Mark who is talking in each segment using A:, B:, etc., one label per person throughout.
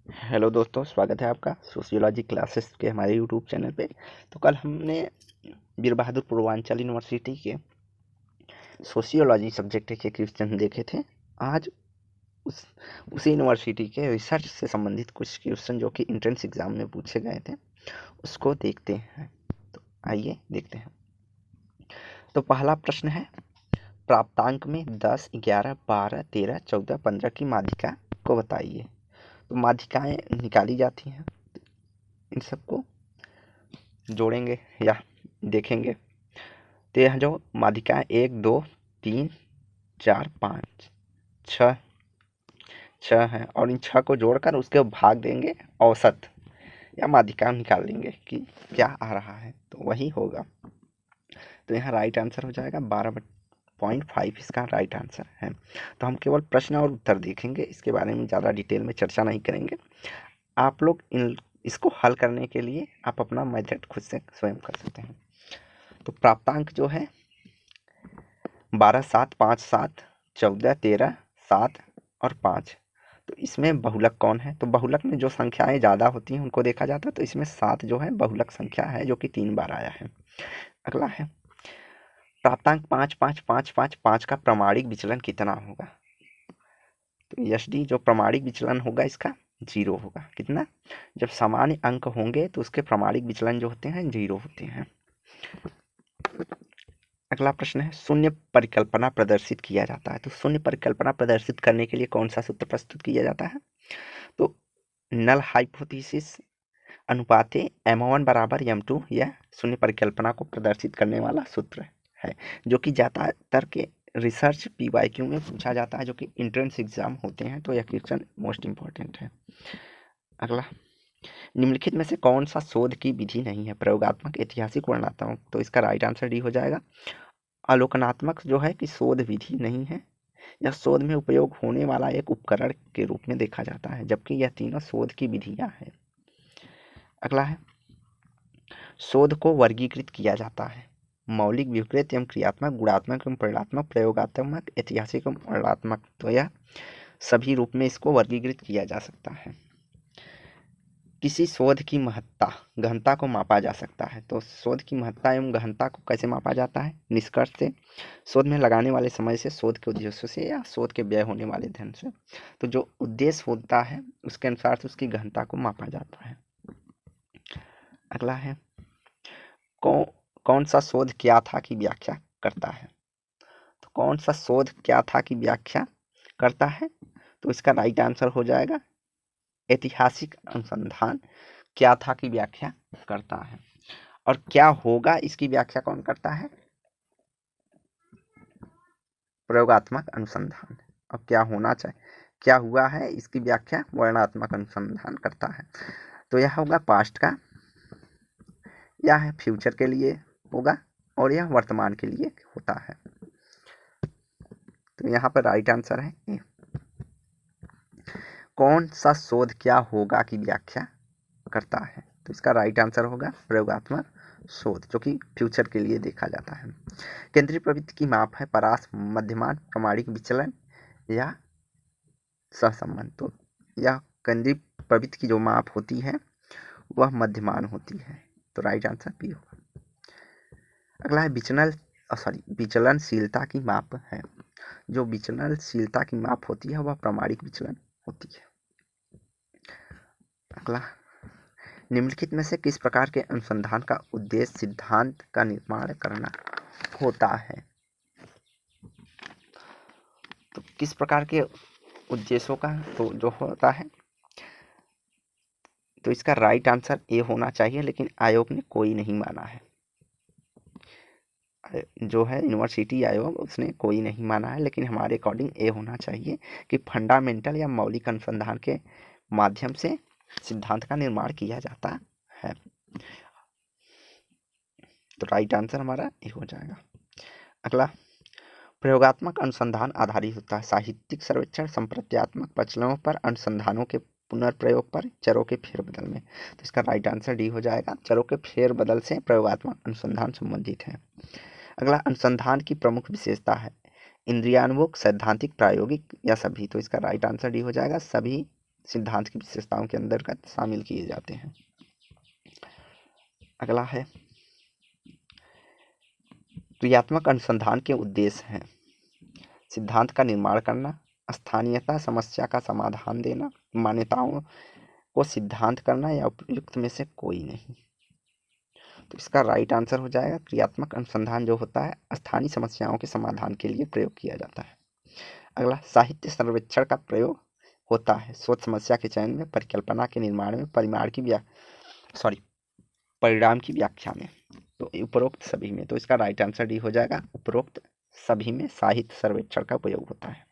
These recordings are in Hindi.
A: हेलो दोस्तों, स्वागत है आपका सोशियोलॉजी क्लासेस के हमारे यूट्यूब चैनल पे। तो कल हमने वीर बहादुर पूर्वांचल यूनिवर्सिटी के सोशियोलॉजी सब्जेक्ट के क्वेश्चन देखे थे। आज उसी यूनिवर्सिटी के रिसर्च से संबंधित कुछ क्वेश्चन जो कि एंट्रेंस एग्जाम में पूछे गए थे उसको देखते हैं। तो आइए देखते हैं। तो पहला प्रश्न है, प्राप्तांक में 10, 11, 12, 13, 14, 15 की माध्यिका को बताइए। तो माध्यिकाएं निकाली जाती हैं, इन सबको जोड़ेंगे या देखेंगे। तो यह जो माध्यिकाएं 1, 2, 3, 4, 5, 6 हैं और इन 6 को जोड़कर उसके भाग देंगे औसत या माध्यिका निकाल लेंगे कि क्या आ रहा है, तो वही होगा। तो यहाँ राइट आंसर हो जाएगा 12.5 इसका राइट आंसर है। तो हम केवल प्रश्न और उत्तर देखेंगे, इसके बारे में ज़्यादा डिटेल में चर्चा नहीं करेंगे। आप लोग इसको हल करने के लिए आप अपना मेथड खुद से स्वयं कर सकते हैं। तो प्राप्तांक जो है 12, 7, 5, 7, 14, 13, 7 और 5। तो इसमें बहुलक कौन है? तो बहुलक में जो संख्याएं ज़्यादा होती हैं उनको देखा जाता है। तो इसमें 7 जो है बहुलक संख्या है, जो कि 3 बार आया है। अगला है प्राप्तांक 5, 5, 5, 5, 5 का प्रमाणिक विचलन कितना होगा? तो एस डी जो प्रमाणिक विचलन होगा इसका 0 होगा। कितना? जब सामान्य अंक होंगे तो उसके प्रमाणिक विचलन जो होते हैं 0 होते हैं। अगला प्रश्न है, शून्य परिकल्पना प्रदर्शित किया जाता है। तो शून्य परिकल्पना प्रदर्शित करने के लिए कौन सा सूत्र प्रस्तुत किया जाता है? तो नल हाइपोथेसिस अनुपाते m1 बराबर m2 यह शून्य परिकल्पना को प्रदर्शित करने वाला सूत्र है, जो कि ज़्यादातर के रिसर्च PYQ में पूछा जाता है, जो कि एंट्रेंस एग्जाम होते हैं। तो यह क्वेश्चन मोस्ट इम्पॉर्टेंट है। अगला, निम्नलिखित में से कौन सा शोध की विधि नहीं है? प्रयोगात्मक, ऐतिहासिक, वर्णनात्मक। तो इसका राइट आंसर डी हो जाएगा। अवलोकनात्मक जो है कि शोध विधि नहीं है, यह शोध में उपयोग होने वाला एक उपकरण के रूप में देखा जाता है, जबकि यह तीनों शोध की विधियां हैं। अगला है, शोध को वर्गीकृत किया जाता है मौलिक, विपरीत एवं क्रियात्मक, गुणात्मक एवं परिणात्मक, प्रयोगात्मक, ऐतिहासिक एवं वर्णनात्मक। तो यह सभी रूप में इसको वर्गीकृत किया जा सकता है। किसी शोध की महत्ता, गहनता को मापा जा सकता है। तो शोध की महत्ता एवं गहनता को कैसे मापा जाता है? निष्कर्ष से, शोध में लगाने वाले समय से, शोध के उद्देश्यों से या शोध के व्यय होने वाले धन से। तो जो उद्देश्य होता है उसके अनुसार से उसकी गहनता को मापा जाता है। अगला है, कौन सा शोध क्या था की व्याख्या करता है? तो कौन सा शोध क्या था की व्याख्या करता है? तो इसका राइट आंसर हो जाएगा ऐतिहासिक अनुसंधान क्या था की व्याख्या करता है। और क्या होगा इसकी व्याख्या कौन करता है? प्रयोगात्मक अनुसंधान। और क्या होना चाहिए, क्या हुआ है, इसकी व्याख्या वर्णनात्मक अनुसंधान करता है। तो यह होगा पास्ट का, यह फ्यूचर के लिए होगा और यह वर्तमान के लिए होता है। तो यहाँ पर राइट आंसर है ए। कौन सा शोध क्या होगा की व्याख्या करता है? तो इसका राइट आंसर होगा प्रयोगात्मक शोध, जो कि फ्यूचर के लिए देखा जाता है। केंद्रीय प्रवृत्ति की माप है परास, मध्यमान, प्रमाणिक विचलन या सहसंबंध। तो यह केंद्रीय प्रवृत्ति की जो माप होती है वह मध्यमान होती है। तो राइट आंसर बी होगा। अगला है विचलनशीलता की माप है। जो विचलनशीलता की माप होती है वह प्रमाणिक विचलन होती है। अगला, निम्नलिखित में से किस प्रकार के अनुसंधान का उद्देश्य सिद्धांत का निर्माण करना होता है? तो किस प्रकार के उद्देश्यों का तो जो होता है, तो इसका राइट आंसर ए होना चाहिए, लेकिन आयोग ने कोई नहीं माना है। जो है यूनिवर्सिटी आयोग, उसने कोई नहीं माना है, लेकिन हमारे अकॉर्डिंग ए होना चाहिए कि फंडामेंटल या मौलिक अनुसंधान के माध्यम से सिद्धांत का निर्माण किया जाता है। तो राइट आंसर हमारा ए हो जाएगा। अगला, प्रयोगात्मक अनुसंधान आधारित होता है साहित्यिक सर्वेक्षण, संप्रत्यात्मक प्रचलनों पर, अनुसंधानों के पुनर्प्रयोग पर, चरों के फेरबदल में। तो इसका राइट आंसर डी हो जाएगा। चरों के फेरबदल से प्रयोगात्मक अनुसंधान संबंधित है। अगला, अनुसंधान की प्रमुख विशेषता है इंद्रियान्मुख, सैद्धांतिक, प्रायोगिक या सभी। तो इसका राइट आंसर डी हो जाएगा, सभी सिद्धांत की विशेषताओं के अंतर्गत शामिल किए जाते हैं। अगला है क्रियात्मक अनुसंधान के उद्देश्य हैं सिद्धांत का निर्माण करना, स्थानीयता समस्या का समाधान देना, मान्यताओं को सिद्धांत करना या उपयुक्त में से कोई नहीं। तो इसका राइट आंसर हो जाएगा क्रियात्मक अनुसंधान जो होता है स्थानीय समस्याओं के समाधान के लिए प्रयोग किया जाता है। अगला साहित्य सर्वेक्षण का प्रयोग होता है शोध समस्या के चयन में, परिकल्पना के निर्माण में, परिणाम की व्याख्या में। तो उपरोक्त सभी में, तो इसका राइट आंसर डी हो जाएगा उपरोक्त सभी में साहित्य सर्वेक्षण का उपयोग होता है।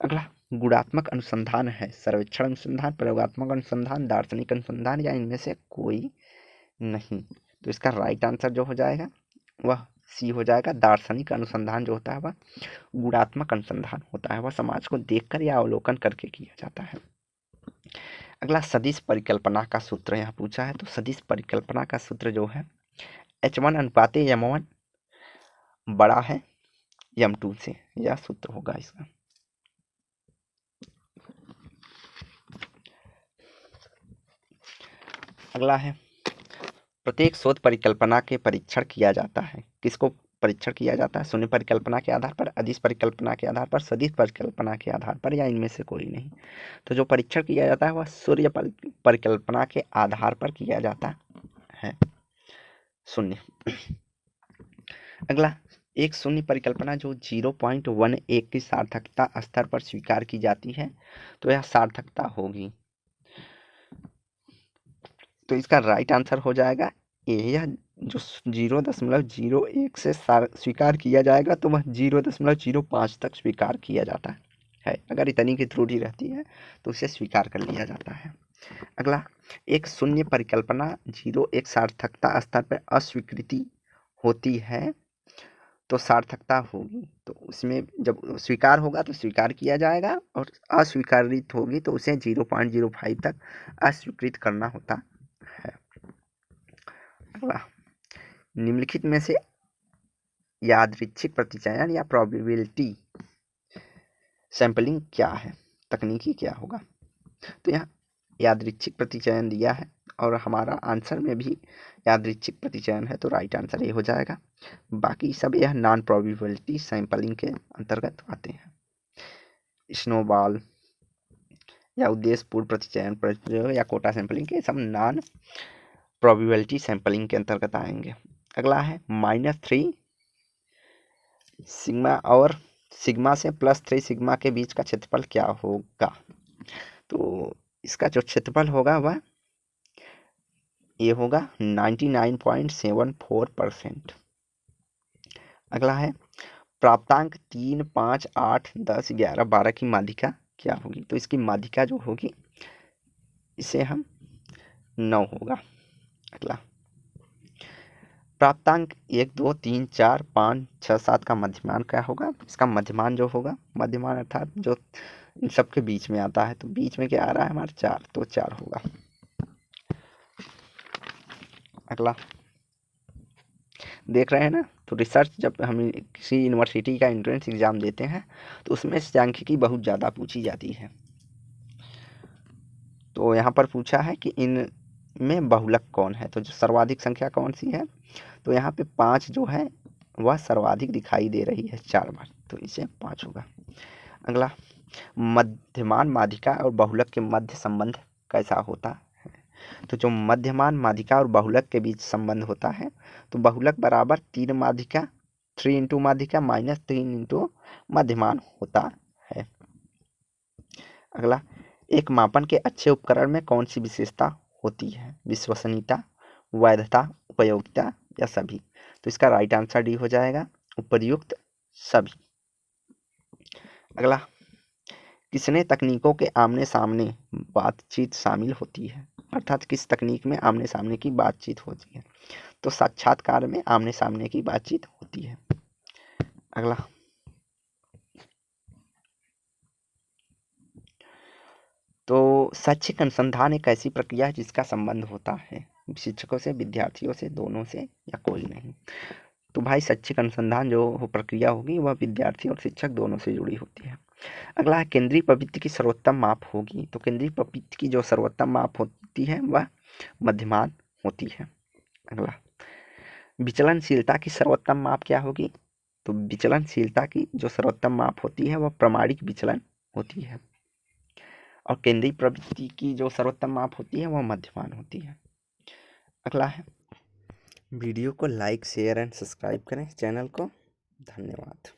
A: अगला गुणात्मक अनुसंधान है सर्वेक्षण अनुसंधान, प्रयोगात्मक अनुसंधान, दार्शनिक अनुसंधान या इनमें से कोई नहीं। तो इसका राइट आंसर जो हो जाएगा वह सी हो जाएगा। दार्शनिक अनुसंधान जो होता है वह गुणात्मक अनुसंधान होता है, वह समाज को देखकर या अवलोकन करके किया जाता है। अगला सदिश परिकल्पना का सूत्र यहाँ पूछा है। तो सदिश परिकल्पना का सूत्र जो है H1:M1 बड़ा है M2 से, यह सूत्र होगा इसका। अगला है प्रत्येक शोध परिकल्पना के परीक्षण किया जाता है। किसको परीक्षण किया जाता है? शून्य परिकल्पना के आधार पर, अदिश परिकल्पना के आधार पर, सदिश परिकल्पना के आधार पर या इनमें से कोई नहीं। तो जो परीक्षण किया जाता है वह सूर्य परिकल्पना के आधार पर किया जाता है, शून्य। अगला एक शून्य परिकल्पना जो 0.11 की सार्थकता स्तर पर स्वीकार की जाती है तो यह सार्थकता होगी। तो इसका राइट आंसर हो जाएगा ए। यह जो 0.01 से स्वीकार किया जाएगा तो वह 0.05 तक स्वीकार किया जाता है। अगर इतनी की त्रुटि रहती है तो उसे स्वीकार कर लिया जाता है। अगला एक शून्य परिकल्पना 0.1 सार्थकता स्तर पर अस्वीकृति होती है तो सार्थकता होगी। तो उसमें जब स्वीकार होगा तो स्वीकार किया जाएगा और अस्वीकारित होगी तो उसे 0.05 तक अस्वीकृत करना होता है। अगला निम्नलिखित में से यादृच्छिक प्रतिचयन या प्रोबेबिलिटी सैंपलिंग क्या है, तकनीकी क्या होगा? तो यहाँ यादृच्छिक प्रतिचयन दिया है और हमारा आंसर में भी यादृच्छिक प्रतिचयन है, तो राइट आंसर ये हो जाएगा। बाकी सब यह नॉन प्रोबेबिलिटी सैंपलिंग के अंतर्गत आते हैं। स्नोबॉल या उद्देश्यपूर्ण प्रतिचयन प्रयोग या कोटा सैंपलिंग के सब नॉन प्रोबेबिलिटी सैंपलिंग के अंतर्गत आएंगे। अगला है -3 सिग्मा और सिग्मा से +3 सिग्मा के बीच का क्षेत्रफल क्या होगा? तो इसका जो क्षेत्रफल होगा वह ये होगा 99.74%। अगला है प्राप्तांक 3, 5, 8, 10, 11, 12 की माध्यिका क्या होगी? तो इसकी माध्यिका जो होगी इसे हम 9 होगा। अगला प्राप्तांक 1, 2, 3, 4, 5, 6, 7 का मध्यमान क्या होगा? इसका मध्यमान जो होगा, मध्यमान अर्थात जो इन सब के बीच में आता है, तो बीच में क्या आ रहा है हमारा 4, तो 4 होगा। अगला देख रहे हैं ना, तो रिसर्च जब हम किसी यूनिवर्सिटी का एंट्रेंस एग्जाम देते हैं तो उसमें सांख्यिकी बहुत ज़्यादा पूछी जाती है। तो यहाँ पर पूछा है कि इनमें बहुलक कौन है, तो जो सर्वाधिक संख्या कौन सी है? तो यहाँ पे 5 जो है वह सर्वाधिक दिखाई दे रही है 4 बार, तो इसे 5 होगा। अगला मध्यमान माध्यिका और बहुलक के मध्य संबंध कैसा होता है? तो जो मध्यमान माध्यिका और बहुलक के बीच संबंध होता है तो बहुलक बराबर 3 माध्यिका 3 इंटू माध्यिका -3 इंटू मध्यमान होता है। अगला एक मापन के अच्छे उपकरण में कौन सी विशेषता होती है? विश्वसनीयता, वैधता, उपयोगिता या सभी? तो इसका राइट आंसर डी हो जाएगा उपयुक्त सभी। अगला किसने तकनीकों के आमने सामने बातचीत शामिल होती है? अर्थात किस तकनीक में आमने सामने की बातचीत होती है? तो साक्षात्कार में आमने सामने की बातचीत होती है। अगला तो शैक्षिक अनुसंधान एक ऐसी प्रक्रिया है जिसका संबंध होता है शिक्षकों से, विद्यार्थियों से, दोनों से या कोई नहीं। तो भाई शैक्षिक अनुसंधान जो प्रक्रिया होगी वह विद्यार्थी और शिक्षक दोनों से जुड़ी होती है। अगला है केंद्रीय प्रवृत्ति की सर्वोत्तम माप होगी, तो केंद्रीय प्रवृत्ति की जो सर्वोत्तम माप होती है वह मध्यमान होती है। अगला विचलनशीलता की सर्वोत्तम माप क्या होगी, तो विचलनशीलता की जो सर्वोत्तम माप होती है वह प्रमाणिक विचलन होती है, और केंद्रीय प्रवृत्ति की जो सर्वोत्तम माप होती है वह मध्यमान होती है। अगला है वीडियो को लाइक शेयर एंड सब्सक्राइब करें चैनल को। धन्यवाद।